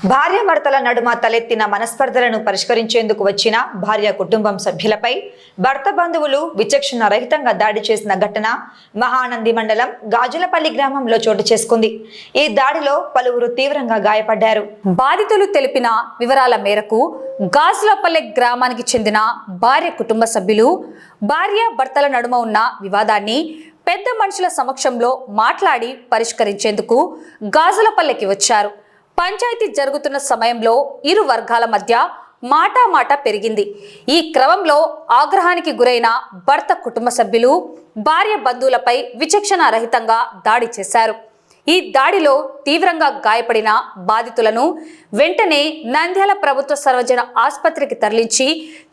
భార్యాభర్తల నడుమ తలెత్తిన మనస్పర్ధలను పరిష్కరించేందుకు వచ్చిన భార్య కుటుంబం సభ్యులపై భర్త బంధువులు విచక్షణ రహితంగా దాడి చేసిన ఘటన మహానంది మండలం గాజులపల్లి గ్రామంలో చోటు చేసుకుంది. ఈ దాడిలో పలువురు తీవ్రంగా గాయపడ్డారు. బాధితులు తెలిపిన వివరాల మేరకు గాజులపల్లి గ్రామానికి చెందిన భార్య కుటుంబ సభ్యులు భార్య భర్తల నడుమ ఉన్న వివాదాన్ని పెద్ద మనుషుల సమక్షంలో మాట్లాడి పరిష్కరించేందుకు గాజులపల్లికి వచ్చారు. పంచాయతీ జరుగుతున్న సమయంలో ఇరు వర్గాల మధ్య మాట పెరిగింది. ఈ క్రమంలో ఆగ్రహానికి గురైన భర్త కుటుంబ సభ్యులు భార్య బంధువులపై విచక్షణ రహితంగా దాడి చేశారు. ఈ దాడిలో తీవ్రంగా గాయపడిన బాధితులను వెంటనే నంద్యాల ప్రభుత్వ సర్వజన ఆసుపత్రికి తరలించి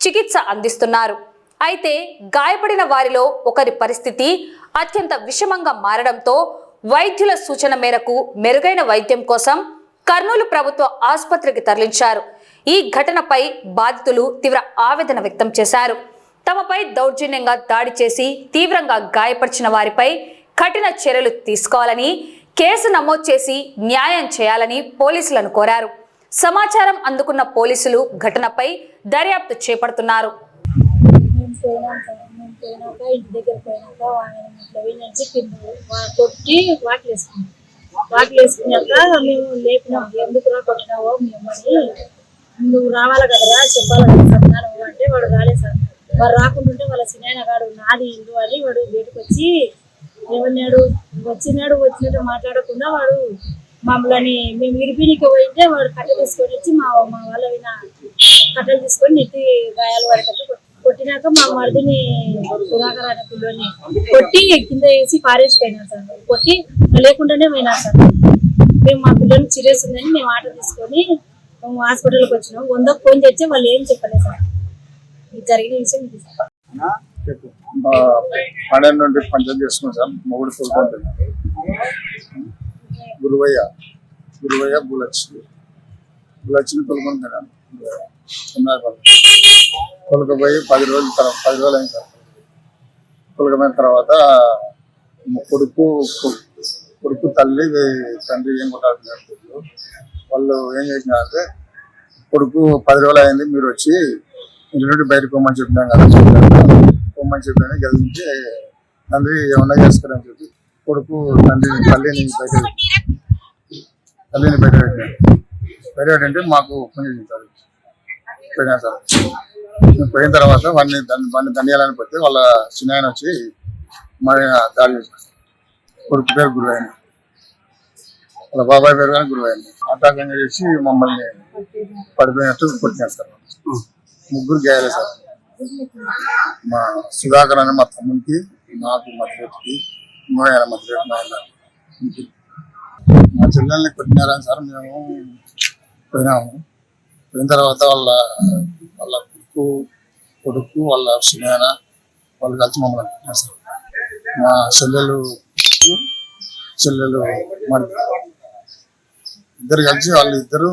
చికిత్స అందిస్తున్నారు. అయితే గాయపడిన వారిలో ఒకరి పరిస్థితి అత్యంత విషమంగా మారడంతో వైద్యుల సూచన మేరకు మెరుగైన వైద్యం కోసం కర్నూలు ప్రభుత్వ ఆసుపత్రికి తరలించారు. ఈ ఘటనపై బాధితులు తీవ్ర ఆవేదన వ్యక్తం చేశారు. తమపై దౌర్జన్యంగా దాడి చేసి తీవ్రంగా గాయపరిచిన వారిపై కఠిన చర్యలు తీసుకోవాలని, కేసు నమోదు చేసి న్యాయం చేయాలని పోలీసులను కోరారు. సమాచారం అందుకున్న పోలీసులు ఘటనపై దర్యాప్తు చేపడుతున్నారు. వాటిలు వేసుకున్నాక మేము లేపినాం. ఎందుకురా కొట్టినావో మీ అమ్మని, నువ్వు రావాలి కదరా చెప్పాలి కదా సత్నాను అంటే వాడు రాలేదు సార్. వాడు రాకుంటుంటే వాళ్ళ చిన్న గాడు నాది ఇల్లు అని వాడు బయటకు వచ్చి ఏమన్నాడు, వచ్చినట్టు మాట్లాడకుండా వాడు మమ్మల్ని మేము ఇరిపినికి పోయింటే వాడు కట్టెలు తీసుకొని వచ్చి మా వాళ్ళ కట్టెలు తీసుకొని నెత్తి గాయాలు పడేటట్టు కొట్టినాక మా మరిదిని సుధాకర్ అనే పిల్లని కొట్టి కింద వేసి పారేసిపోయినారు సార్. కొట్టి లేకుండానే పోయినారు సార్. మేము మా పిల్లలు సీరియస్ ఉందని మేము ఆటో తీసుకొని మేము హాస్పిటల్కి వచ్చినాం. 100కు ఫోన్ తెచ్చే వాళ్ళు ఏం చెప్పలేదు సార్. ఇది జరిగిన విషయం ఇది సార్. పన్నెండు నుండి పంచాయతీ చేసుకున్నాం సార్. మొగుడు తోలుకుంటున్నాడు గురువయ్య బులచ్చిని తోలుకుంటున్నాను. తొలకపోయి 10 రోజులు అయింది సార్. తొలకపోయిన తర్వాత కొడుకు తండ్రి ఏం కొట్టాడుతున్నారు. వాళ్ళు ఏం చేసినారంటే, కొడుకు 10 రోజులు అయింది, మీరు వచ్చి ఇంటి నుండి బయటకు పోమని చెప్పినాం కదా, పోమని చెప్పినా గెలిచి తండ్రి ఏమన్నా చేస్తారని చెప్పి కొడుకు తల్లిని బయట పెట్టంటే మాకు ఫోన్ చేసింది. పోయినా సార్. పోయిన తర్వాత వాడిని దండియాలని పోతే వాళ్ళ చిన్న వచ్చి మా దాడి చేశారు. కొడుకు పేరు గురువైన, వాళ్ళ బాబాయ్ పేరు కానీ గురువైన అటాకంగా చేసి మమ్మల్ని పడిపోయినట్టు కొట్టినారు సార్. 3 గాయాలే సార్. మా సుధాకర్ అనే మా తమ్మునికి, నాకు మధ్యకి మా చెల్లెల్ని కొట్టినారని సార్ మేము పోయినాము. పోయిన తర్వాత వాళ్ళ కొడుకు వాళ్ళ చిన్న వాళ్ళు కలిసి మమ్మల్ని పెట్టినారు సార్. మా చెల్లెలు మరి ఇద్దరు కలిసి వాళ్ళిద్దరు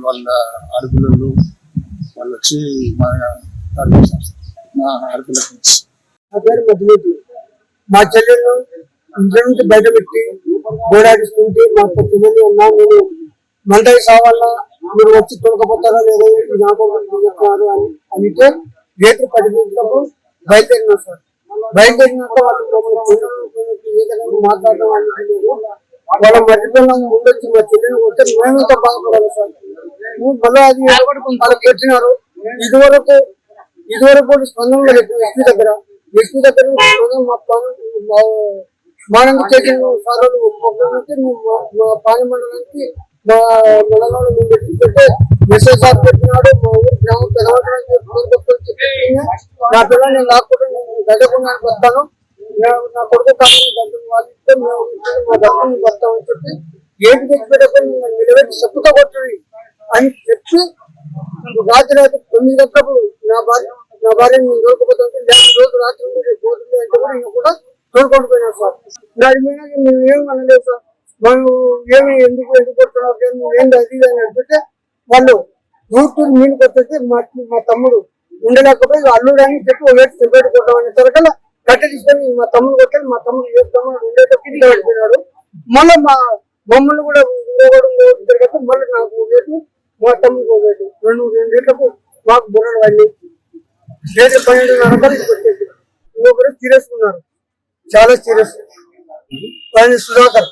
వాళ్ళ ఆడపిల్లలు వాళ్ళు వచ్చి మా ఆడపిల్లకి నా పేరు మధ్యలోకి. మా చెల్లెలు ఇంట్లో నుంచి బయట పెట్టి గోడాడిస్తుంటే మా చెల్లెలు ఉన్నా, నేను మంటకి సావాలా, మీరు వచ్చి తొలకపోతారా లేదా నాకు చెప్తున్నారు అని అంటే రేపు 10 గంటలకు బయలుదేరినాం సార్. బయలుదేరినాక వాళ్ళు మాట్లాడడం అనేది లేదు. వాళ్ళ మధ్యలో ముందొచ్చి మా చెల్లెలు వస్తే మేమంతా బాధపడాలి సార్. మళ్ళీ అది వాళ్ళకి పెట్టినారు. ఇదివరకు స్పందన ఎస్పీ దగ్గర మానంద చేసిన సార్లు పాని మండలానికి మా మండలంలో మేము పెట్టించుకుంటే ఎస్ఐ సార్ పెట్టినాడు. మా ఊరు గ్రామం పెదవడానికి నా పిల్లలు నేను లాక్కుంటే నేను గడ్డకుండా వస్తాను, నా కొడుకు కాదు వాళ్ళతో మా భర్తని వస్తామని చెప్పి ఏంటి తెచ్చిపెట్టకుండా నిలబెట్టి చెప్పుతో కొట్టండి అని చెప్పి రాత్రి 9 గంటలప్పుడు నా భార్యని నేను దొరకపోతుంటే రోజు రాత్రి పోతుంది అంటే కూడా ఈయన కూడా తోడుకొని పోయినారు సార్. దాని మీద మేము ఏమి అనలేదు సార్. మనం ఏమి ఎందుకు కొడుతున్నావు ఏంటి అది అని అంటే వాళ్ళు దూర్తూరు మీనికి వచ్చేసి మా తమ్ముడు ఉండలేకపోయి అల్లుడు అని చెప్పి సెపరేట్ కొట్టామని తరగల కట్టె తీసుకొని మా తమ్ముడు కొట్టాలి. మా తమ్ముడు ఉండేటప్పుడు పడిపోయినాడు. మళ్ళీ మమ్మల్ని కూడా తిరగదు. మళ్ళీ నాకు మా తమ్ముడు పోయాడు. రెండింటికి మాకు బుర్రలు వాళ్ళు రేటు 12:30 వచ్చేసి ఇంకొకరు సీరియస్ ఉన్నారు, చాలా సీరియస్. ఆయన సుధాకర్